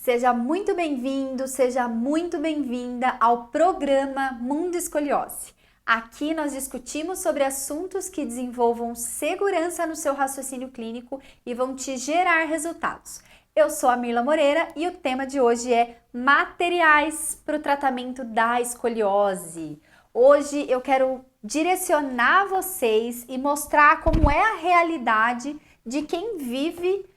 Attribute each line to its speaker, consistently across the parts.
Speaker 1: Seja muito bem-vindo, seja muito bem-vinda ao programa Mundo Escoliose. Aqui nós discutimos sobre assuntos que desenvolvam segurança no seu raciocínio clínico e vão te gerar resultados. Eu sou a Mirla Moreira e o tema de hoje é materiais para o tratamento da escoliose. Hoje eu quero direcionar vocês e mostrar como é a realidade de quem vive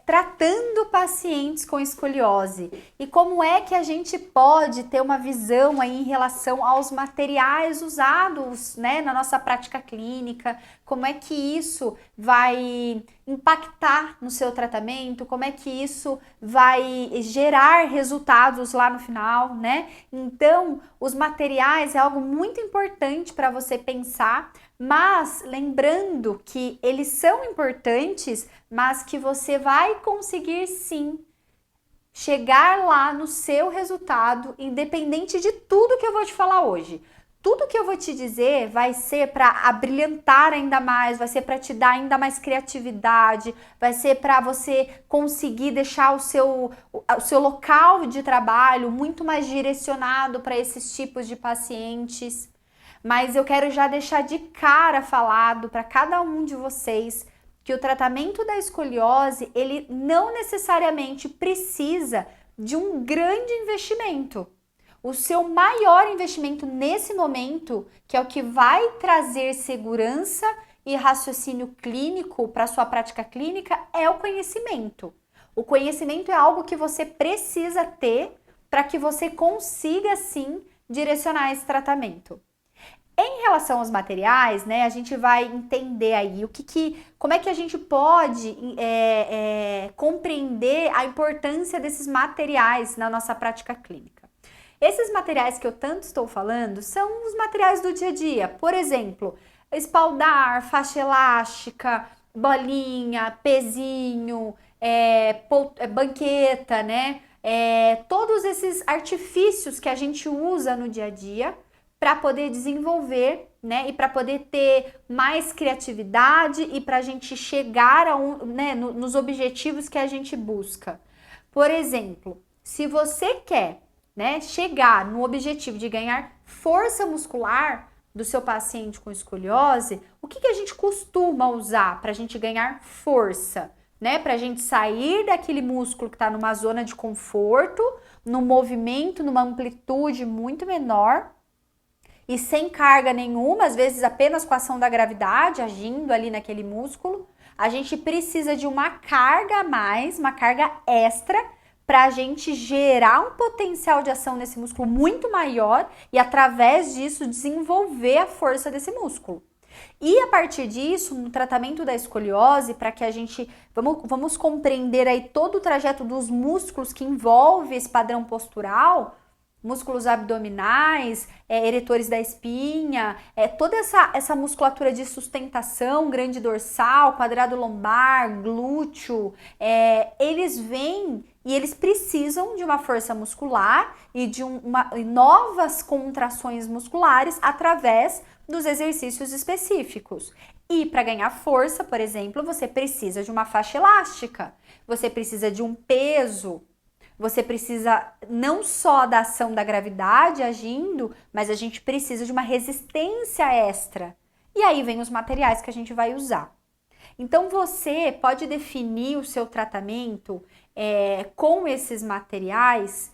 Speaker 1: tratando pacientes com escoliose e como é que a gente pode ter uma visão aí em relação aos materiais usados, né, na nossa prática clínica, como é que isso vai impactar no seu tratamento, como é que isso vai gerar resultados lá no final, né? Então, os materiais é algo muito importante para você pensar, mas lembrando que eles são importantes, mas que você vai conseguir sim chegar lá no seu resultado, independente de tudo que eu vou te falar hoje. Tudo que eu vou te dizer vai ser para abrilhantar ainda mais, vai ser para te dar ainda mais criatividade, vai ser para você conseguir deixar o seu local de trabalho muito mais direcionado para esses tipos de pacientes. Mas eu quero já deixar de cara falado para cada um de vocês que o tratamento da escoliose, ele não necessariamente precisa de um grande investimento. O seu maior investimento nesse momento, que é o que vai trazer segurança e raciocínio clínico para a sua prática clínica, é o conhecimento. O conhecimento é algo que você precisa ter para que você consiga, sim, direcionar esse tratamento. Em relação aos materiais, né, a gente vai entender aí como é que a gente pode compreender a importância desses materiais na nossa prática clínica. Esses materiais que eu tanto estou falando são os materiais do dia a dia. Por exemplo, espaldar, faixa elástica, bolinha, pezinho, banqueta, né? Todos esses artifícios que a gente usa no dia a dia para poder desenvolver, né, e para poder ter mais criatividade e para a gente chegar nos objetivos que a gente busca. Por exemplo, se você quer, né, chegar no objetivo de ganhar força muscular do seu paciente com escoliose, o que a gente costuma usar para a gente ganhar força? Né, para a gente sair daquele músculo que está numa zona de conforto, no movimento, numa amplitude muito menor, e sem carga nenhuma, às vezes apenas com a ação da gravidade agindo ali naquele músculo, a gente precisa de uma carga a mais, uma carga extra, para a gente gerar um potencial de ação nesse músculo muito maior e através disso desenvolver a força desse músculo. E a partir disso, no tratamento da escoliose, para que a gente vamos compreender aí todo o trajeto dos músculos que envolve esse padrão postural, músculos abdominais, eretores da espinha, toda essa musculatura de sustentação, grande dorsal, quadrado lombar, glúteo, eles vêm e eles precisam de uma força muscular e de novas contrações musculares através dos exercícios específicos. E para ganhar força, por exemplo, você precisa de uma faixa elástica, você precisa de um peso, você precisa não só da ação da gravidade agindo, mas a gente precisa de uma resistência extra. E aí vem os materiais que a gente vai usar. Então você pode definir o seu tratamento com esses materiais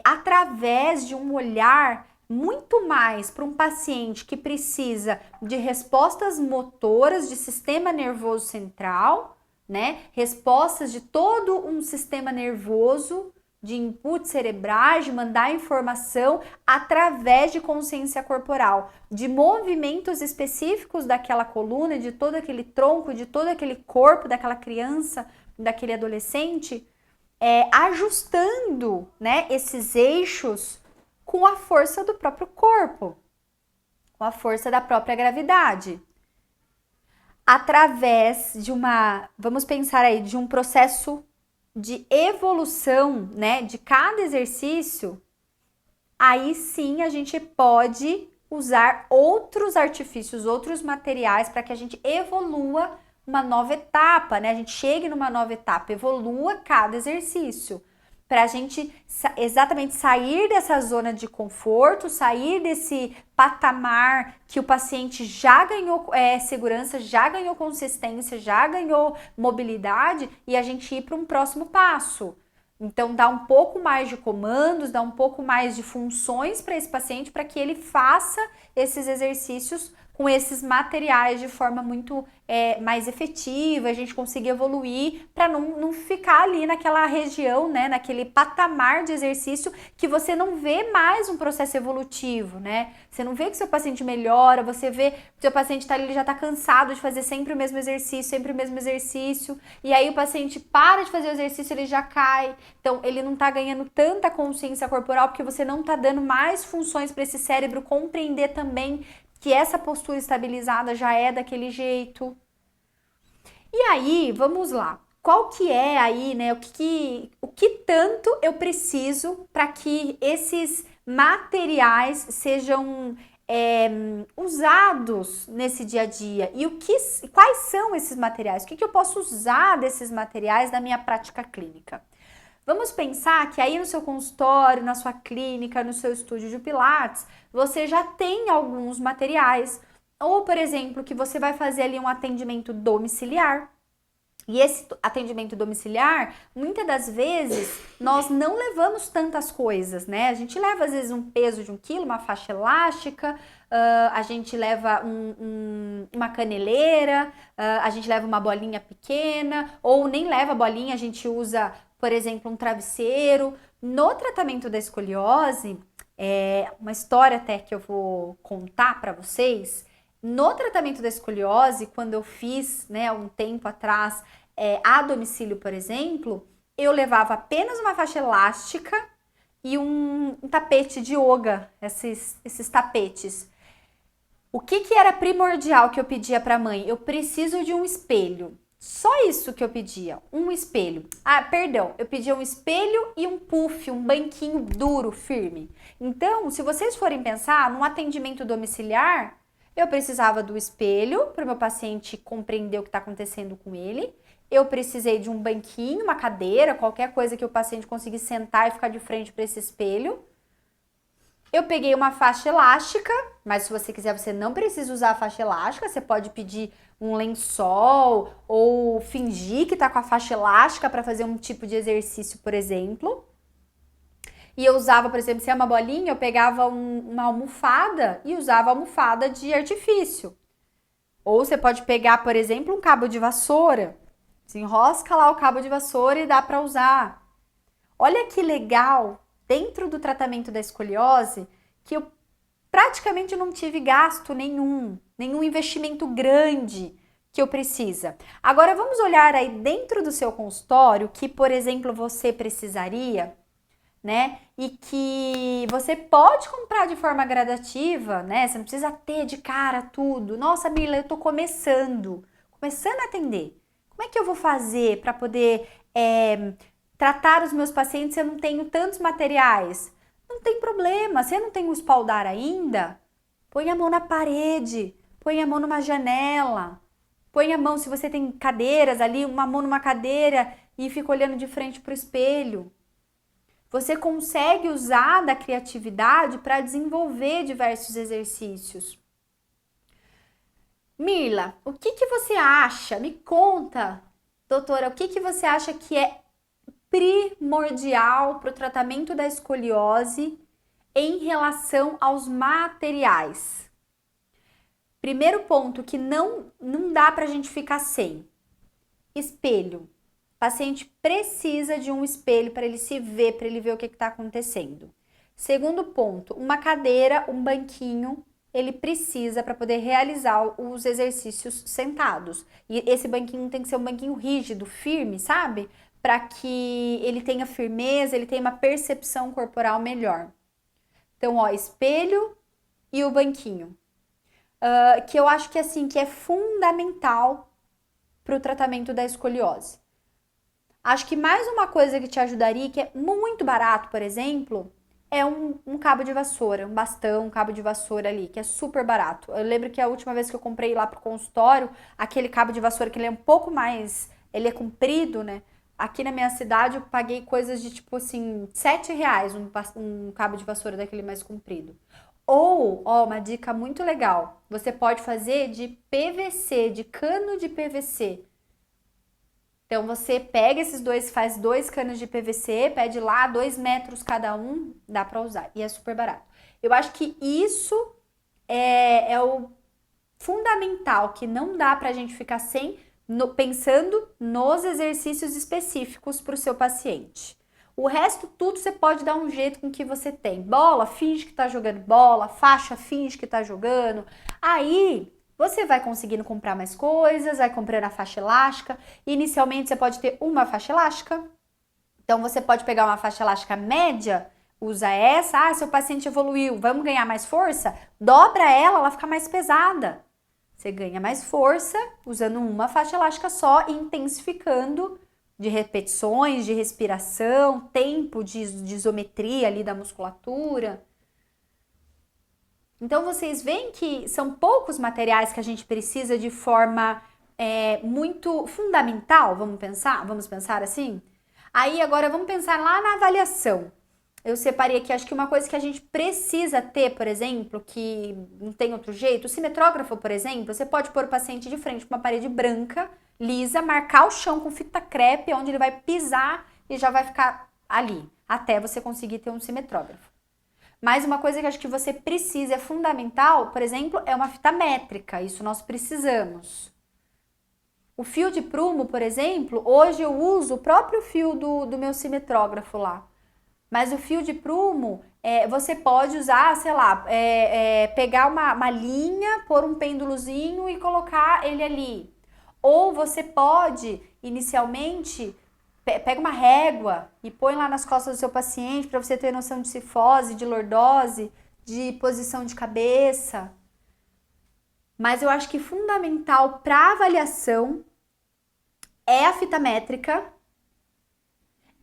Speaker 1: através de um olhar muito mais para um paciente que precisa de respostas motoras de sistema nervoso central, né? Respostas de todo um sistema nervoso, de inputs cerebrais, de mandar informação através de consciência corporal, de movimentos específicos daquela coluna, de todo aquele tronco, de todo aquele corpo daquela criança, daquele adolescente, ajustando, né, esses eixos com a força do próprio corpo, com a força da própria gravidade. Através de vamos pensar aí, de um processo de evolução, né, de cada exercício, aí sim a gente pode usar outros artifícios, outros materiais para que a gente evolua uma nova etapa, né? A gente chegue numa nova etapa, evolua cada exercício. para a gente exatamente sair dessa zona de conforto, sair desse patamar que o paciente já ganhou segurança, já ganhou consistência, já ganhou mobilidade e a gente ir para um próximo passo. Então, dá um pouco mais de comandos, dá um pouco mais de funções para esse paciente para que ele faça esses exercícios com esses materiais de forma muito mais efetiva, a gente conseguir evoluir para não ficar ali naquela região, né, naquele patamar de exercício que você não vê mais um processo evolutivo, né? Você não vê que seu paciente melhora, você vê que seu paciente tá ali, ele já tá cansado de fazer sempre o mesmo exercício, e aí o paciente para de fazer o exercício, ele já cai. Então, ele não tá ganhando tanta consciência corporal porque você não tá dando mais funções para esse cérebro compreender também que essa postura estabilizada já é daquele jeito. E aí, vamos lá. Qual que é aí, né, o que tanto eu preciso para que esses materiais sejam usados nesse dia a dia? E quais são esses materiais? O que eu posso usar desses materiais na minha prática clínica? Vamos pensar que aí no seu consultório, na sua clínica, no seu estúdio de Pilates, você já tem alguns materiais. Ou, por exemplo, que você vai fazer ali um atendimento domiciliar. E esse atendimento domiciliar, muitas das vezes, nós não levamos tantas coisas, né? A gente leva, às vezes, um peso de 1 quilo, uma faixa elástica, a gente leva uma caneleira, a gente leva uma bolinha pequena, ou nem leva bolinha, a gente usa, por exemplo, um travesseiro. No tratamento da escoliose, uma história até que eu vou contar para vocês. No tratamento da escoliose, quando eu fiz, né, há um tempo atrás, a domicílio, por exemplo, eu levava apenas uma faixa elástica e um tapete de yoga, esses tapetes. O que era primordial que eu pedia para a mãe? Eu preciso de um espelho. Só isso que eu pedia, um espelho. Eu pedia um espelho e um puff, um banquinho duro, firme. Então, se vocês forem pensar, num atendimento domiciliar, eu precisava do espelho para o meu paciente compreender o que está acontecendo com ele. Eu precisei de um banquinho, uma cadeira, qualquer coisa que o paciente conseguisse sentar e ficar de frente para esse espelho. Eu peguei uma faixa elástica, mas se você quiser, você não precisa usar a faixa elástica. Você pode pedir um lençol ou fingir que está com a faixa elástica para fazer um tipo de exercício, por exemplo. E eu usava, por exemplo, se é uma bolinha, eu pegava uma almofada e usava a almofada de artifício. Ou você pode pegar, por exemplo, um cabo de vassoura. Você enrosca lá o cabo de vassoura e dá para usar. Olha que legal, dentro do tratamento da escoliose, que eu praticamente não tive gasto nenhum investimento grande que eu precisa. Agora vamos olhar aí dentro do seu consultório que, por exemplo, você precisaria, né? E que você pode comprar de forma gradativa, né? Você não precisa ter de cara tudo. Nossa, Mila, eu tô começando a atender. Como é que eu vou fazer para poder tratar os meus pacientes se eu não tenho tantos materiais? Não tem problema, se eu não tenho um espaldar ainda, põe a mão na parede, põe a mão numa janela, põe a mão, se você tem cadeiras ali, uma mão numa cadeira e fica olhando de frente para o espelho. Você consegue usar da criatividade para desenvolver diversos exercícios. Mirla, o que você acha? Me conta, doutora, o que você acha que é primordial para o tratamento da escoliose em relação aos materiais? Primeiro ponto que não dá para a gente ficar sem. Espelho. O paciente precisa de um espelho para ele se ver, para ele ver o que está acontecendo. Segundo ponto, uma cadeira, um banquinho, ele precisa para poder realizar os exercícios sentados. E esse banquinho tem que ser um banquinho rígido, firme, sabe? Para que ele tenha firmeza, ele tenha uma percepção corporal melhor. Então, ó, espelho e o banquinho. Que eu acho que assim, que é fundamental para o tratamento da escoliose. Acho que mais uma coisa que te ajudaria, que é muito barato, por exemplo, é um cabo de vassoura, um bastão, um cabo de vassoura ali, que é super barato. Eu lembro que a última vez que eu comprei lá pro consultório, aquele cabo de vassoura que ele é um pouco mais, ele é comprido, né? aqui na minha cidade eu paguei coisas de tipo assim, R$ 7 um cabo de vassoura daquele mais comprido. Ou, ó, uma dica muito legal, você pode fazer de PVC, de cano de PVC. Então você pega esses dois, faz 2 canos de PVC, pede lá 2 metros cada um, dá pra usar. E é super barato. Eu acho que isso é o fundamental, que não dá pra gente ficar sem, pensando nos exercícios específicos pro seu paciente. O resto tudo você pode dar um jeito com o que você tem. Bola, finge que tá jogando bola, faixa, finge que tá jogando. Aí você vai conseguindo comprar mais coisas, vai comprando a faixa elástica. Inicialmente você pode ter uma faixa elástica. Então você pode pegar uma faixa elástica média, usa essa. Ah, seu paciente evoluiu, vamos ganhar mais força? Dobra ela, ela fica mais pesada. Você ganha mais força usando uma faixa elástica só e intensificando de repetições, de respiração, tempo de isometria ali da musculatura. Então vocês veem que são poucos materiais que a gente precisa de forma muito fundamental, vamos pensar assim? Aí agora vamos pensar lá na avaliação. Eu separei aqui, acho que uma coisa que a gente precisa ter, por exemplo, que não tem outro jeito, o cimetrógrafo, por exemplo, você pode pôr o paciente de frente com uma parede branca, lisa, marcar o chão com fita crepe, onde ele vai pisar e já vai ficar ali, até você conseguir ter um cimetrógrafo. Mas uma coisa que acho que você precisa, é fundamental, por exemplo, é uma fita métrica, isso nós precisamos. O fio de prumo, por exemplo, hoje eu uso o próprio fio do meu cimetrógrafo lá. Mas o fio de prumo, você pode usar, sei lá, pegar uma linha, pôr um pêndulozinho e colocar ele ali. Ou você pode, inicialmente, pega uma régua e põe lá nas costas do seu paciente para você ter noção de cifose, de lordose, de posição de cabeça. Mas eu acho que fundamental para avaliação é a fita métrica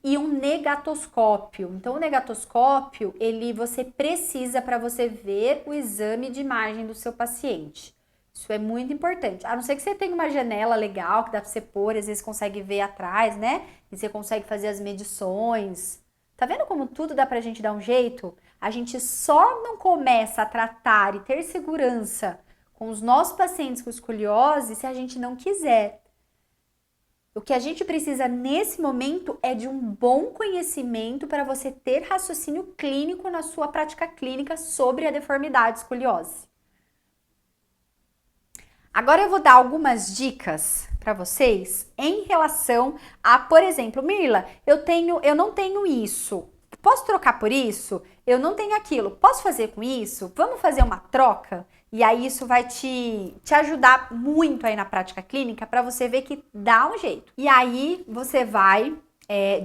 Speaker 1: e um negatoscópio. Então, o negatoscópio, você precisa para você ver o exame de imagem do seu paciente. Isso é muito importante. A não ser que você tenha uma janela legal que dá para você pôr, às vezes consegue ver atrás, né? E você consegue fazer as medições. Tá vendo como tudo dá pra gente dar um jeito? A gente só não começa a tratar e ter segurança com os nossos pacientes com escoliose se a gente não quiser. O que a gente precisa nesse momento é de um bom conhecimento para você ter raciocínio clínico na sua prática clínica sobre a deformidade escoliose. Agora eu vou dar algumas dicas para vocês em relação a, por exemplo, Mirla, eu não tenho isso. Posso trocar por isso? Eu não tenho aquilo. Posso fazer com isso? Vamos fazer uma troca? E aí isso vai te ajudar muito aí na prática clínica para você ver que dá um jeito. E aí você vai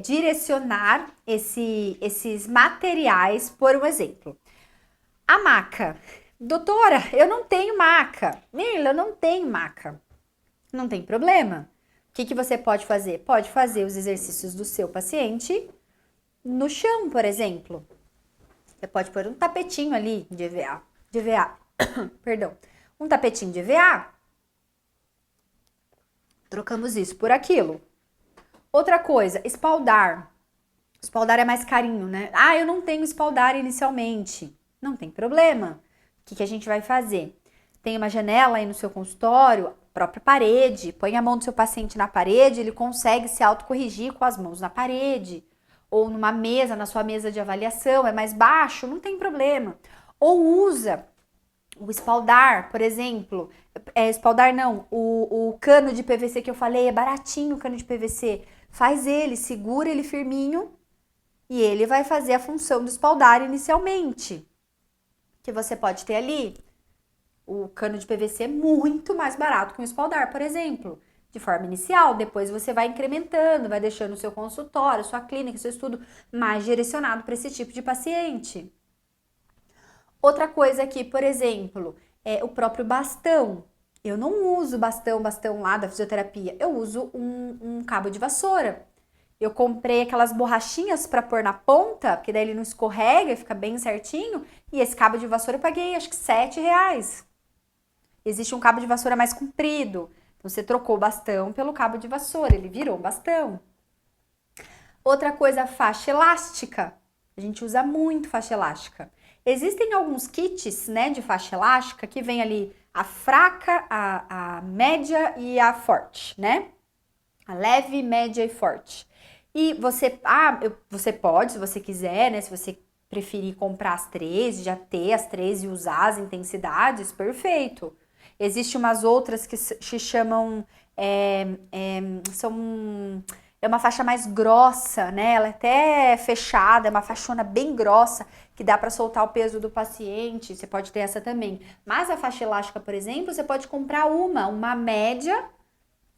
Speaker 1: direcionar esses materiais, por um exemplo. A maca. Doutora, eu não tenho maca. Mirla, eu não tenho maca. Não tem problema. O que você pode fazer? Pode fazer os exercícios do seu paciente no chão, por exemplo. Você pode pôr um tapetinho ali de EVA. Perdão. Um tapetinho de EVA. Trocamos isso por aquilo. Outra coisa, espaldar. Espaldar é mais carinho, né? Ah, eu não tenho espaldar inicialmente. Não tem problema. O que a gente vai fazer? Tem uma janela aí no seu consultório, própria parede, põe a mão do seu paciente na parede, ele consegue se autocorrigir com as mãos na parede. Ou numa mesa, na sua mesa de avaliação, é mais baixo, não tem problema. Ou usa o espaldar, por exemplo. Espaldar não, o cano de PVC que eu falei, é baratinho o cano de PVC. Faz ele, segura ele firminho e ele vai fazer a função do espaldar inicialmente. Que você pode ter ali. O cano de PVC é muito mais barato que um espaldar, por exemplo, de forma inicial. Depois você vai incrementando, vai deixando o seu consultório, sua clínica, seu estudo mais direcionado para esse tipo de paciente. Outra coisa aqui, por exemplo, é o próprio bastão. Eu não uso bastão lá da fisioterapia, eu uso um cabo de vassoura. Eu comprei aquelas borrachinhas para pôr na ponta, porque daí ele não escorrega e fica bem certinho. E esse cabo de vassoura eu paguei acho que R$7. Existe um cabo de vassoura mais comprido. Então você trocou o bastão pelo cabo de vassoura, ele virou um bastão. Outra coisa, faixa elástica. A gente usa muito faixa elástica. Existem alguns kits, né, de faixa elástica que vem ali a fraca, a média e a forte, né? A leve, média e forte. E você pode, se você quiser, né, se você preferir comprar as três, já ter as três e usar as intensidades, perfeito. Existem umas outras que se chamam, é uma faixa mais grossa, né? Ela é até fechada, é uma faixona bem grossa que dá para soltar o peso do paciente. Você pode ter essa também. Mas a faixa elástica, por exemplo, você pode comprar uma média.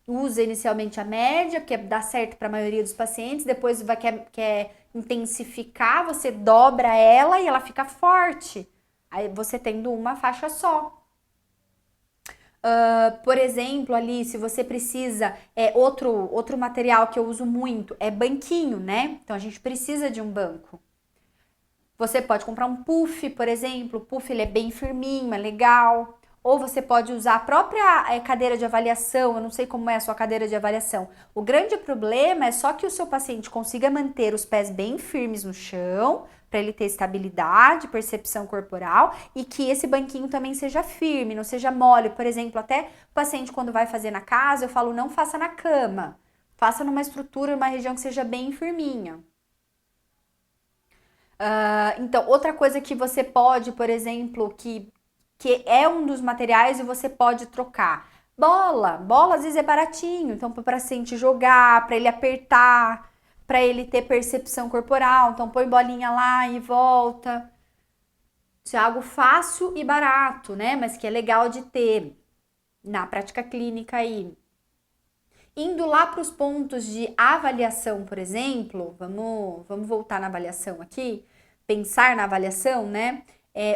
Speaker 1: Usa inicialmente a média, porque dá certo para a maioria dos pacientes. Depois quer intensificar, você dobra ela e ela fica forte. Aí você tendo uma faixa só. Por exemplo, ali, se você precisa, outro material que eu uso muito é banquinho, né? Então a gente precisa de um banco. Você pode comprar um puff, por exemplo. O puff ele é bem firminho, é legal. Ou você pode usar a própria cadeira de avaliação. Eu não sei como é a sua cadeira de avaliação. O grande problema é só que o seu paciente consiga manter os pés bem firmes no chão, para ele ter estabilidade, percepção corporal, e que esse banquinho também seja firme, não seja mole. Por exemplo, até o paciente quando vai fazer na casa, eu falo, não faça na cama. Faça numa estrutura, numa região que seja bem firminha. Então, outra coisa que você pode, por exemplo, que é um dos materiais e você pode trocar. Bola às vezes é baratinho, então para o paciente jogar, para ele apertar, para ele ter percepção corporal, então põe bolinha lá e volta. Isso é algo fácil e barato, né? Mas que é legal de ter na prática clínica aí. Indo lá para os pontos de avaliação, por exemplo, vamos voltar na avaliação aqui, pensar na avaliação, né?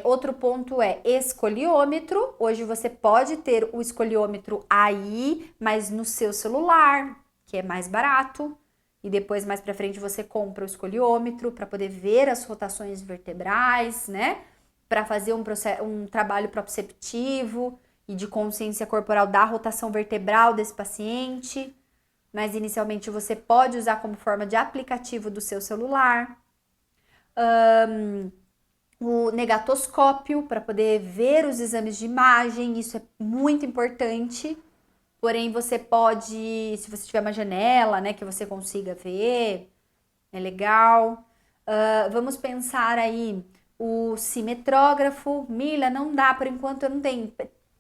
Speaker 1: Outro ponto é escoliômetro. Hoje você pode ter o escoliômetro aí, mas no seu celular, que é mais barato. E depois, mais para frente, você compra o escoliômetro para poder ver as rotações vertebrais, né? Para fazer um trabalho proprioceptivo e de consciência corporal da rotação vertebral desse paciente. Mas inicialmente você pode usar como forma de aplicativo do seu celular. O negatoscópio para poder ver os exames de imagem, isso é muito importante. Porém, você pode, se você tiver uma janela, né, que você consiga ver, é legal. Vamos pensar aí o cimetrógrafo. Mila, não dá, por enquanto eu não tenho.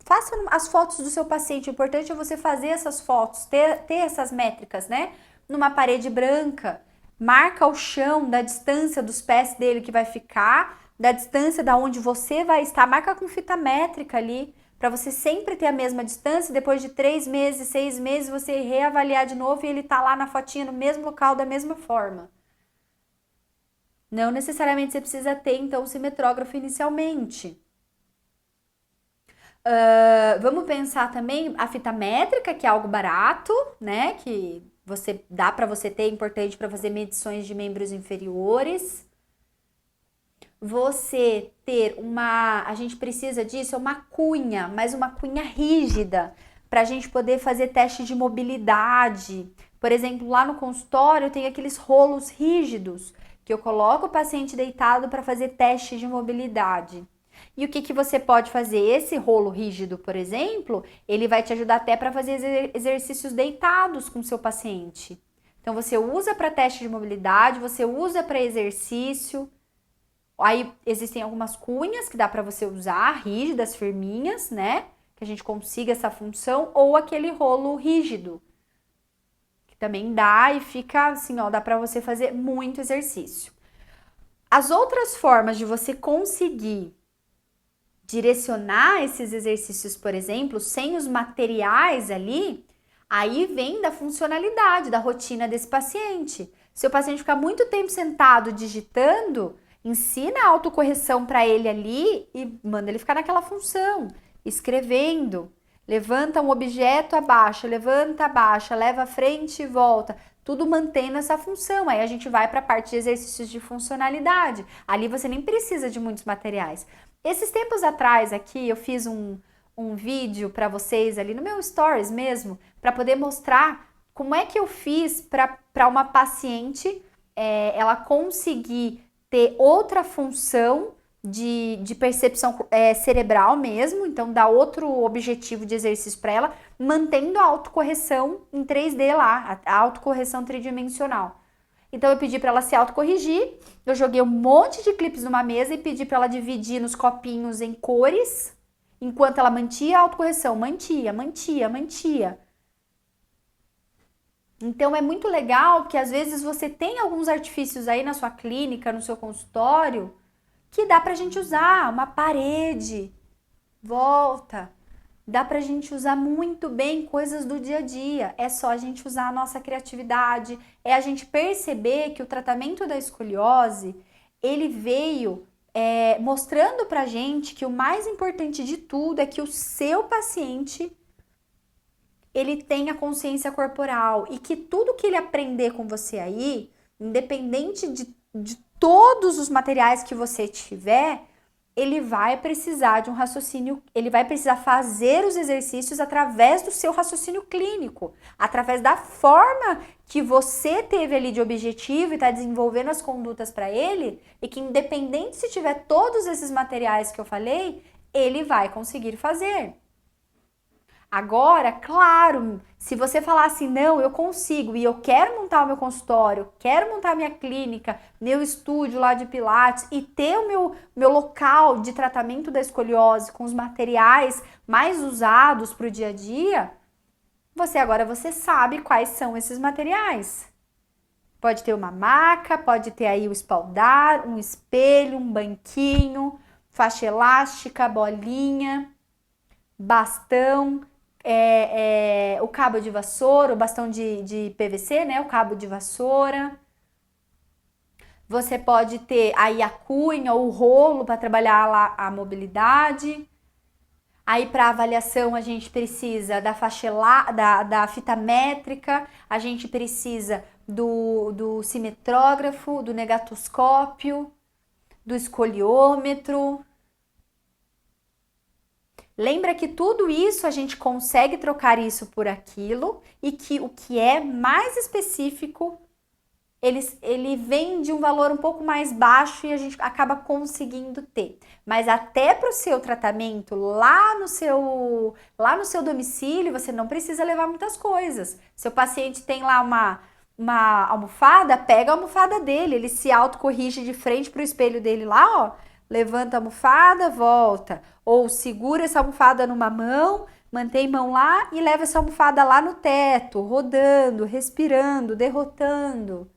Speaker 1: Faça as fotos do seu paciente. O importante é você fazer essas fotos, ter essas métricas, né? Numa parede branca. Marca o chão da distância dos pés dele que vai ficar, da distância da onde você vai estar. Marca com fita métrica ali, para você sempre ter a mesma distância. Depois de 3 meses, 6 meses, você reavaliar de novo e ele tá lá na fotinha, no mesmo local, da mesma forma. Não necessariamente você precisa ter, então, o cimetrógrafo inicialmente. Vamos pensar também a fita métrica, que é algo barato, né? Que dá para você ter, é importante para fazer medições de membros inferiores. Você ter a gente precisa disso, é uma cunha, mas uma cunha rígida, para a gente poder fazer teste de mobilidade. Por exemplo, lá no consultório tem aqueles rolos rígidos, que eu coloco o paciente deitado para fazer teste de mobilidade. E o que você pode fazer? Esse rolo rígido, por exemplo, ele vai te ajudar até para fazer exercícios deitados com o seu paciente. Então, você usa para teste de mobilidade, você usa para exercício. Aí, existem algumas cunhas que dá para você usar, rígidas, firminhas, né? Que a gente consiga essa função. Ou aquele rolo rígido, que também dá e fica assim, ó, dá para você fazer muito exercício. As outras formas de você conseguir direcionar esses exercícios, por exemplo, sem os materiais ali, aí vem da funcionalidade, da rotina desse paciente. Se o paciente ficar muito tempo sentado digitando, ensina a autocorreção para ele ali e manda ele ficar naquela função, escrevendo. Levanta um objeto, abaixa, levanta, abaixa, leva à frente e volta. Tudo mantendo essa função. Aí a gente vai para a parte de exercícios de funcionalidade. Ali você nem precisa de muitos materiais. Esses tempos atrás aqui eu fiz um vídeo para vocês ali no meu stories mesmo, para poder mostrar como é que eu fiz para uma paciente ela conseguir ter outra função de percepção cerebral mesmo, então dá outro objetivo de exercício para ela, mantendo a autocorreção em 3D lá, a autocorreção tridimensional. Então eu pedi para ela se autocorrigir, eu joguei um monte de clipes numa mesa e pedi para ela dividir nos copinhos em cores, enquanto ela mantia a autocorreção, mantia. Então é muito legal que às vezes você tem alguns artifícios aí na sua clínica, no seu consultório, que dá pra gente usar, uma parede, volta. Dá pra gente usar muito bem coisas do dia a dia. É só a gente usar a nossa criatividade, é a gente perceber que o tratamento da escoliose, ele veio mostrando pra gente que o mais importante de tudo é que o seu paciente ele tenha consciência corporal e que tudo que ele aprender com você aí, independente de todos os materiais que você tiver, ele vai precisar de um raciocínio, ele vai precisar fazer os exercícios através do seu raciocínio clínico, através da forma que você teve ali de objetivo e está desenvolvendo as condutas para ele, e que independente se tiver todos esses materiais que eu falei, ele vai conseguir fazer. Agora, claro, se você falar assim, não, eu consigo e eu quero montar o meu consultório, quero montar a minha clínica, meu estúdio lá de pilates e ter o meu local de tratamento da escoliose com os materiais mais usados para o dia a dia, você sabe quais são esses materiais. Pode ter uma maca, pode ter aí o espaldar, um espelho, um banquinho, faixa elástica, bolinha, bastão, o cabo de vassoura, o bastão de PVC, né? O cabo de vassoura. Você pode ter aí a cunha ou o rolo para trabalhar lá a mobilidade. Aí para avaliação a gente precisa da da fita métrica, a gente precisa do cimetrógrafo, do negatoscópio, do escoliômetro. Lembra que tudo isso a gente consegue trocar isso por aquilo e que o que é mais específico, ele vem de um valor um pouco mais baixo e a gente acaba conseguindo ter. Mas até para o seu tratamento lá no seu domicílio, você não precisa levar muitas coisas. Seu paciente tem lá uma almofada, pega a almofada dele, ele se autocorrige de frente para o espelho dele lá, ó. Levanta a almofada, volta. Ou segura essa almofada numa mão, mantém a mão lá e leva essa almofada lá no teto, rodando, respirando, derrotando.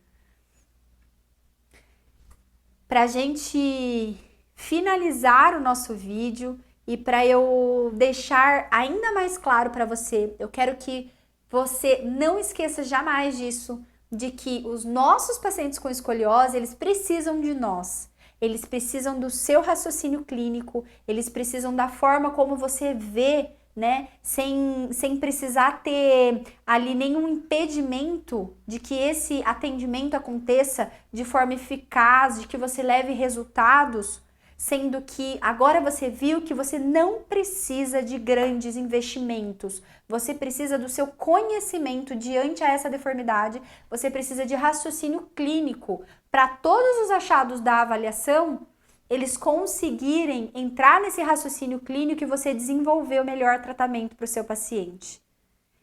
Speaker 1: Pra gente finalizar o nosso vídeo e para eu deixar ainda mais claro para você, eu quero que você não esqueça jamais disso, de que os nossos pacientes com escoliose, eles precisam de nós. Eles precisam do seu raciocínio clínico, eles precisam da forma como você vê, né? Sem precisar ter ali nenhum impedimento de que esse atendimento aconteça de forma eficaz, de que você leve resultados, sendo que agora você viu que você não precisa de grandes investimentos, você precisa do seu conhecimento diante a essa deformidade, você precisa de raciocínio clínico para todos os achados da avaliação, eles conseguirem entrar nesse raciocínio clínico e você desenvolver o melhor tratamento para o seu paciente.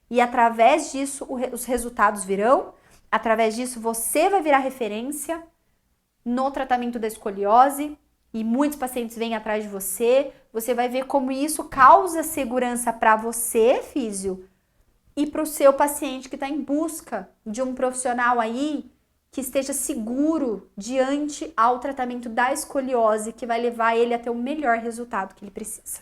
Speaker 1: E através disso, os resultados virão, através disso você vai virar referência no tratamento da escoliose, e muitos pacientes vêm atrás de você, você vai ver como isso causa segurança para você, físio, e para o seu paciente que está em busca de um profissional aí que esteja seguro diante ao tratamento da escoliose, que vai levar ele a ter o melhor resultado que ele precisa.